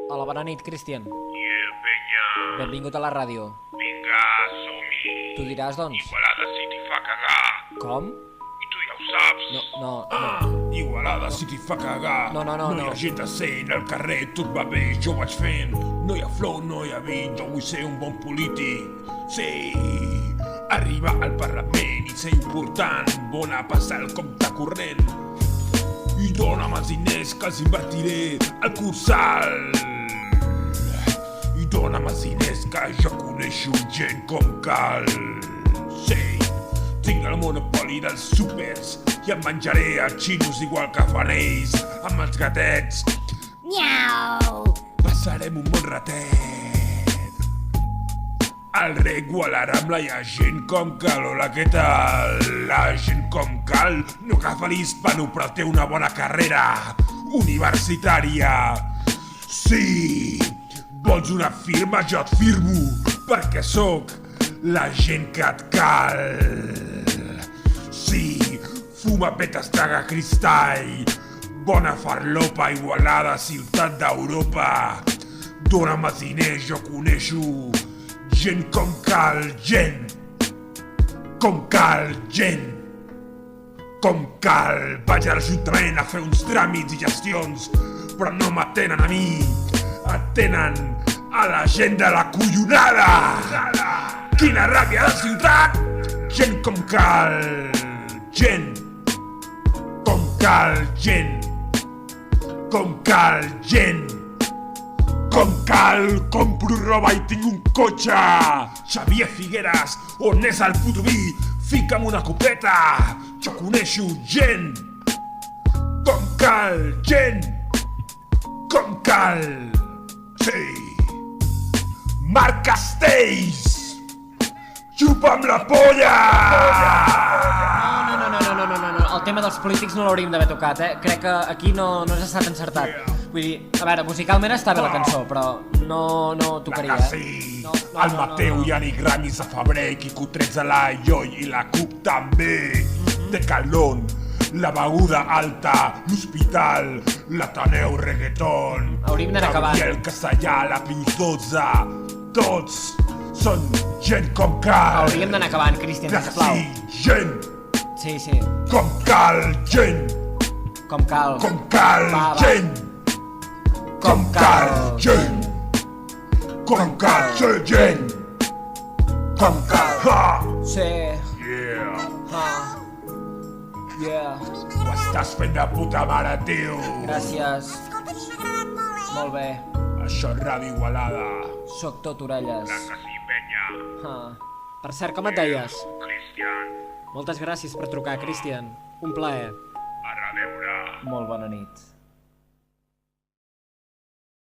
Hola, bona nit, Cristian. Penya. Benvingut a la ràdio. Vinga, som-hi. Tu diràs, doncs. Igualada City fa cagar. Com? I tu ja ho saps. No. Igualada City fa cagar. No. No hi ha gent decent al carrer, tot va bé, jo ho vaig fent. No hi ha flow, no hi ha beat, jo vull ser un bon polític. Sí, arribar al Parlament i ser important, bona passar el compte corrent. I dona'm els diners que els invertiré al cursal. I dona'm els diners que jo coneixo gent com cal. Sí, tinc el monopoli dels súpers i em menjaré els xinos igual que fan ells amb els gatets. Miau! Passarem un bon ratet. Al Regualarambla hi ha gent com cal. Hola, què tal? La gent com cal no agafa l'hispano però té una bona carrera universitària. Sí, vols una firma? Jo et firmo perquè sóc la gent que et cal. Sí, fuma petes, traga cristall, bona farlopa, Igualada, ciutat d'Europa. Dóna'm els diners, jo coneixo gent com cal, gent com cal, gent com cal. Vaig a l'Ajuntament a fer uns tràmits i gestions, però no m'atenen a mi, atenen a la gent de la collonada. Quina ràbia de ciutat! Gent com cal, gent com cal, gent com cal, gent com cal. Compro roba i tinc un cotxe. Xavier Figueres, on és el puto vi? Fica'm una copeta. Jo coneixo gent com cal, gent com cal. Sí, Marc Castells, xupa'm la polla. No. El tema dels polítics no l'hauríem d'haver tocat, eh? Crec que aquí no has estat encertat. Vull dir, a veure, musicalment està bé la cançó, però no tocaria, La que eh? sí, No, el Mateu, Yannick Ramis a febrer, Quico 13 a la Ioi i la CUP també. De Calón, la beguda alta, l'hospital, l'Ateneu reggaeton. Hauríem d'anar acabant. Gabriel Castellà, la Pius 12, tots són gent com cal. Hauríem d'anar acabant, Cristian, La que sisplau. sí, gent Sí, com cal, gent com cal. com cal, Va. gent com cal, gent com cal, gent com cal. Ha! Sí, Yeah! yeah. Ho estàs fent de puta mare, tio. Gràcies. Escolta, això m'ha agradat molt, Molt bé. Això és Ràdio Igualada. Soc tot orelles. Que sí, penya. Per cert, com et deies? Cristian, Moltes gràcies per trucar, Cristian. Un plaer. a reveure. Molt bona nit.